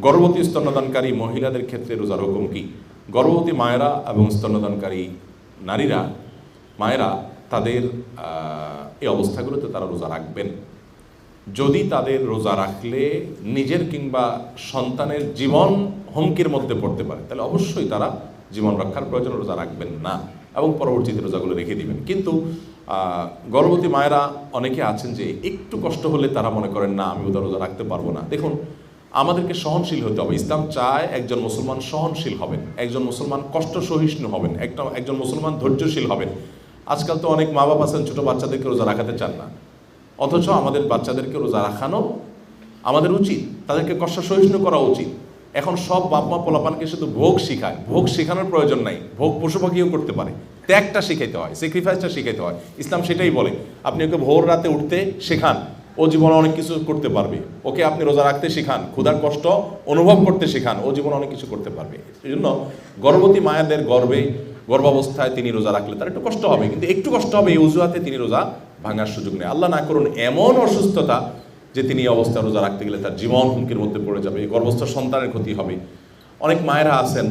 গর্ভবতী স্তন্যদানকারী মহিলাদের ক্ষেত্রে রোজার হুকুম কি? গর্ভবতী মায়েরা এবং স্তন্যদানকারী নারীরা মায়েরা তাদের এই অবস্থাগুলোতে তারা রোজা রাখবেন। যদি তাদের রোজা রাখলে নিজের কিংবা সন্তানের জীবন হুমকির মধ্যে পড়তে পারে, তাহলে অবশ্যই তারা জীবন রক্ষার প্রয়োজনে রোজা রাখবেন না এবং পরবর্তীতে রোজাগুলো রেখে দিবেন। কিন্তু গর্ভবতী মায়েরা অনেকে আছেন যে একটু কষ্ট হলে তারা মনে করেন না আমি ওদের রোজা রাখতে পারবো না। দেখুন, আমাদেরকে সহনশীল হতে হবে। ইসলাম চায় একজন মুসলমান সহনশীল হবেন, একজন মুসলমান কষ্ট সহিষ্ণু হবেন, একজন মুসলমান ধৈর্যশীল হবেন। আজকাল তো অনেক মা বাপ আছেন ছোটো বাচ্চাদেরকে রোজা রাখাতে চান না, অথচ আমাদের বাচ্চাদেরকে রোজা রাখানো আমাদের উচিত, তাদেরকে কষ্ট সহিষ্ণু করা উচিত। এখন সব বাপ মা পোলাপানকে শুধু ভোগ শিখায়, ভোগ শেখানোর প্রয়োজন নাই, ভোগ পশু পাখিও করতে পারে। ত্যাগটা শিখাইতে হয়, স্যাক্রিফাইসটা শিখাইতে হয়। ইসলাম সেটাই বলে, আপনি ওকে ভোর রাতে উঠতে শেখান, ও জীবনে অনেক কিছু করতে পারবে। ওকে আপনি রোজা রাখতে শেখান, ক্ষুধার কষ্ট অনুভব করতে শেখান, ও জীবনে অনেক কিছু করতে পারবে। এই জন্য গর্ভবতী মায়েদের গর্ভাবস্থায় তিনি রোজা রাখলে তার একটু কষ্ট হবে, কিন্তু একটু কষ্ট হবে এই অজুহাতে তিনি রোজা ভাঙার সুযোগ নেই। আল্লাহ না করুন এমন অসুস্থতা যে তিনি এই অবস্থায় রোজা রাখতে গেলে তার জীবন হুমকির মধ্যে পড়ে যাবে, গর্ভস্থ সন্তানের ক্ষতি হবে। অনেক মায়েরা আছেন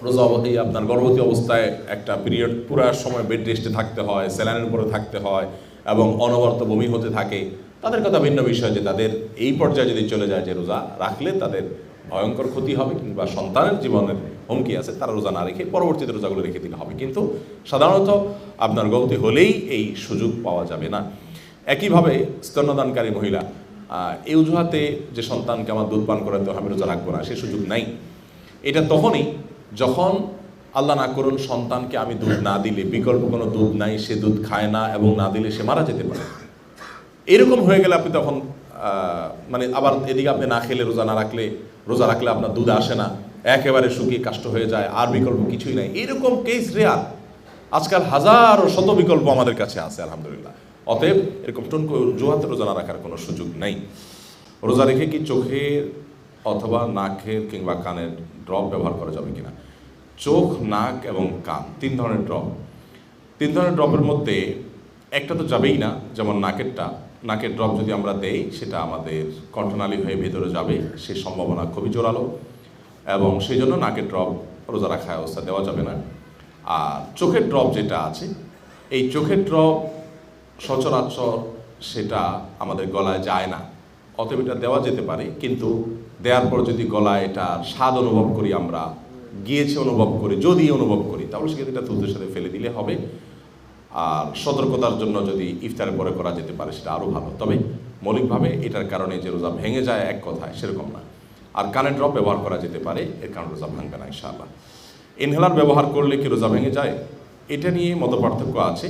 রোজা আপনার গর্ভবতী অবস্থায় একটা পিরিয়ড পুরো সময় বেড রেস্টে থাকতে হয়, স্যালাইনের উপরে থাকতে হয় এবং অনবরত বমি হতে থাকে। তাদের কথা ভিন্ন বিষয়, যে তাদের এই পর্যায়ে যদি চলে যায় যে রোজা রাখলে তাদের ভয়ঙ্কর ক্ষতি হবে কিংবা সন্তানের জীবনের হুমকি আছে, তারা রোজা না রেখে পরবর্তীতে রোজাগুলো রেখে দিলে হবে। কিন্তু সাধারণত আপনার গর্ভবতী হলেই এই সুযোগ পাওয়া যাবে না। একইভাবে স্তন্যদানকারী মহিলা এই অজুহাতে যে সন্তানকে আমার দুধ পান করাতে আমি রোজা রাখবো না, সে সুযোগ নাই। এটা তখনই যখন আল্লাহ না করুন সন্তানকে আমি দুধ না দিলে, বিকল্প কোনো দুধ নাই, সে দুধ খায় না এবং না দিলে সে মারা যেতে পারে। এরকম হয়ে গেলে আপনি তখন মানে আবার এদিকে আপনি না খেলে রোজা রাখলে আপনার দুধ আসে না, একেবারে শুকিয়ে কাষ্ট হয়ে যায়, আর বিকল্প কিছুই নাই, এরকম কেস রেয়ার। আজকাল হাজারো শত বিকল্প আমাদের কাছে আছে আলহামদুলিল্লাহ। অতএব এরকম টনকো অজুহাতে রোজা না রাখার কোনো সুযোগ নেই। রোজা রেখে কি চোখের অথবা নাকের কিংবা কানের ড্রপ ব্যবহার করা যাবে কিনা? চোখ, নাক এবং কান, তিন ধরনের ড্রপের মধ্যে একটা তো যাবেই না। যেমন নাকের ড্রপ যদি আমরা দেই সেটা আমাদের কণ্ঠনালী হয়ে ভেতরে যাবে, সে সম্ভাবনা খুবই জোরালো, এবং সেই জন্য নাকের ড্রপ রোজা রাখা অবস্থা দেওয়া যাবে না। আর চোখের ড্রপ যেটা আছে, এই চোখের ড্রপ সচরাচর সেটা আমাদের গলায় যায় না, অতএব এটা দেওয়া যেতে পারে। কিন্তু দেওয়ার পর যদি গলায় এটার স্বাদ অনুভব করি, আমরা গিয়েছে যদি অনুভব করি, তাহলে সেক্ষেত্রে এটা দুধের সাথে ফেলে দিলে হবে। আর সতর্কতার জন্য যদি ইফতারের পরে করা যেতে পারে সেটা আরও ভালো। তবে মৌলিকভাবে এটার কারণে যে রোজা ভেঙে যায় এক কথায় সেরকম না। আর কানের ড্রপ ব্যবহার করা যেতে পারে, এর কারণে রোজা ভাঙবে না ইনশাআল্লাহ। ইনহেলার ব্যবহার করলে কি রোজা ভেঙে যায়? এটা নিয়ে মতপার্থক্য আছে।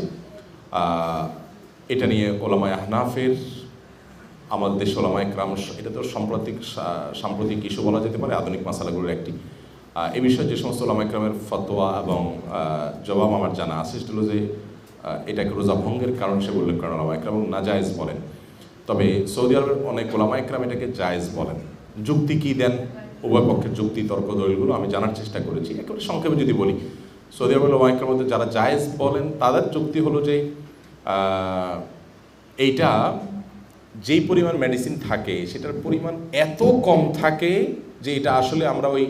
এটা নিয়ে ওলামায়ে আহনাফের, আমাদের দেশ ওলামায়ে কেরাম, এটা তো সাম্প্রতিক ইস্যু বলা যেতে পারে, আধুনিক মাসালাগুলোর একটি। এই বিষয়ে যে সমস্ত ওলামায়ে কেরামের ফতোয়া এবং জবাব আমার জানা আছে, সেটা হলো যে এটাকে রোজা ভঙ্গের কারণ সে উল্লেখ করেন ওলামায়ে কেরাম, এবং নাজায়েজ বলেন। তবে সৌদি আরবের অনেক ওলামায়ে কেরাম এটাকে জায়েজ বলেন। যুক্তি কী দেন, উভয় পক্ষের যুক্তি তর্ক দলিলগুলো আমি জানার চেষ্টা করেছি। একেবারে সংক্ষেপে যদি বলি, সৌদি আরবের ওলামায়ে কেরামের মধ্যে যারা জায়েজ বলেন তাদের যুক্তি হলো যে এইটা যেই পরিমাণ মেডিসিন থাকে সেটার পরিমাণ এত কম থাকে যে এটা আসলে আমরা ওই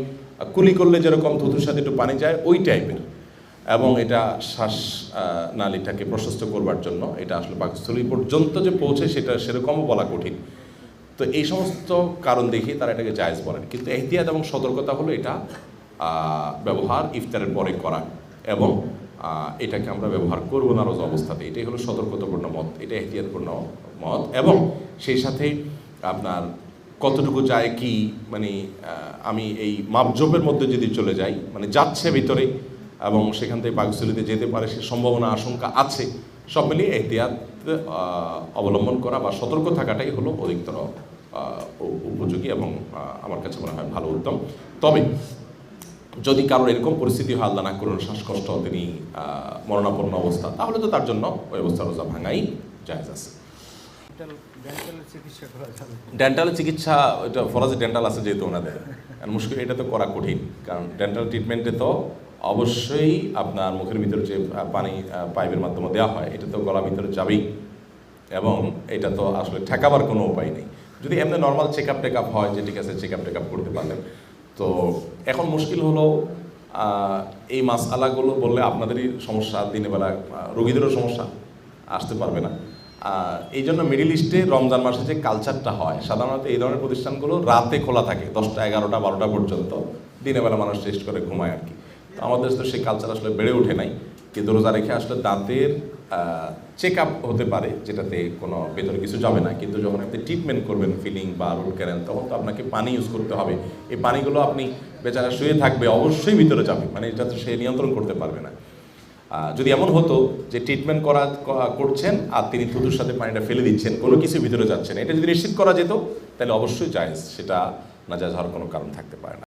কুলি করলে যেরকম থুতুর সাথে একটু পানি যায় ওই টাইপের, এবং এটা শ্বাস নালীটাকে প্রশস্ত করবার জন্য এটা আসলে পাকস্থলী পর্যন্ত যে পৌঁছে সেটা সেরকমও বলা কঠিন। তো এই সমস্ত কারণ দেখিয়ে তারা এটাকে জায়েজ বলেন। কিন্তু এহতিয়াত এবং সতর্কতা হলো এটা ব্যবহার ইফতারের পরে করা, এবং এটাকে আমরা ব্যবহার করব না রোজা অবস্থাতে, এটাই হলো সতর্কতাপূর্ণ মত, এটা এহতিয়াতপূর্ণ মত। এবং সেই সাথে আপনার কতটুকু যায় কি, মানে আমি এই মাপজোপের মধ্যে যদি চলে যাই, মানে যাচ্ছে ভিতরে এবং সেখান থেকে পাকস্থলীতে যেতে পারে, সে সম্ভাবনা আশঙ্কা আছে, সব মিলিয়ে এহতিয়াত অবলম্বন করা বা সতর্ক থাকাটাই হলো অধিকতর উপযোগী এবং আমার কাছে মনে হয় ভালো উত্তম। তবে যদি কারোর এরকম পরিস্থিতি হয়, আল্লাহ না করুন শ্বাসকষ্ট, তিনি মরণাপন্ন অবস্থা, তাহলে তো তার জন্য ওই অবস্থা রোজা ভাঙাই জায়েজ আছে। ডেন্টালের চিকিৎসা, এটা ফরাজি ডেন্টাল আছে যেহেতু ওনাদের, মুশকিল এটা তো করা কঠিন, কারণ ডেন্টাল ট্রিটমেন্টে তো অবশ্যই আপনার মুখের ভিতরে যে পানি পাইপের মাধ্যমে দেওয়া হয় এটা তো গলার ভিতরে যাবেই, এবং এটা তো আসলে ঠেকাবার কোনো উপায় নেই। যদি এমনি নর্মাল চেক আপ হয় যে ঠিক আছে চেক আপ করতে পারলেন। তো এখন মুশকিল হলো এই মাসআলাগুলো বললে আপনাদেরই সমস্যা, দিনের বেলা রোগীদেরও সমস্যা, আসতে পারবে না। এই জন্য মিডল ইস্টে রমজান মাসে যে কালচারটা হয়, সাধারণত এই ধরনের প্রতিষ্ঠানগুলো রাতে খোলা থাকে 10টা 11টা 12টা পর্যন্ত, দিনের বেলা মানুষ রেস্ট করে ঘুমায় আর কি। তো আমাদের তো সেই কালচার আসলে বেড়ে ওঠে নাই, কিন্তু রোজা রেখে আসলে দাঁতের চেক আপ হতে পারে, যেটাতে কোনো ভেতরে কিছু যাবে না। কিন্তু যখন আপনি ট্রিটমেন্ট করবেন ফিলিং বা রুট ক্যানেল, তখন তো আপনাকে পানি ইউজ করতে হবে। এই পানিগুলো আপনি বেচারা শুয়ে থাকবে, অবশ্যই ভিতরে যাবে, মানে এটা তো সে নিয়ন্ত্রণ করতে পারবে না। যদি এমন হতো যে ট্রিটমেন্ট করছেন আর তিনি থুতুর সাথে পানিটা ফেলে দিচ্ছেন, কোনো কিছু ভিতরে যাচ্ছে না, এটা যদি নিশ্চিত করা যেত তাহলে অবশ্যই জায়েজ, সেটা নাজায়েজ হওয়ার কোনো কারণ থাকতে পারে না।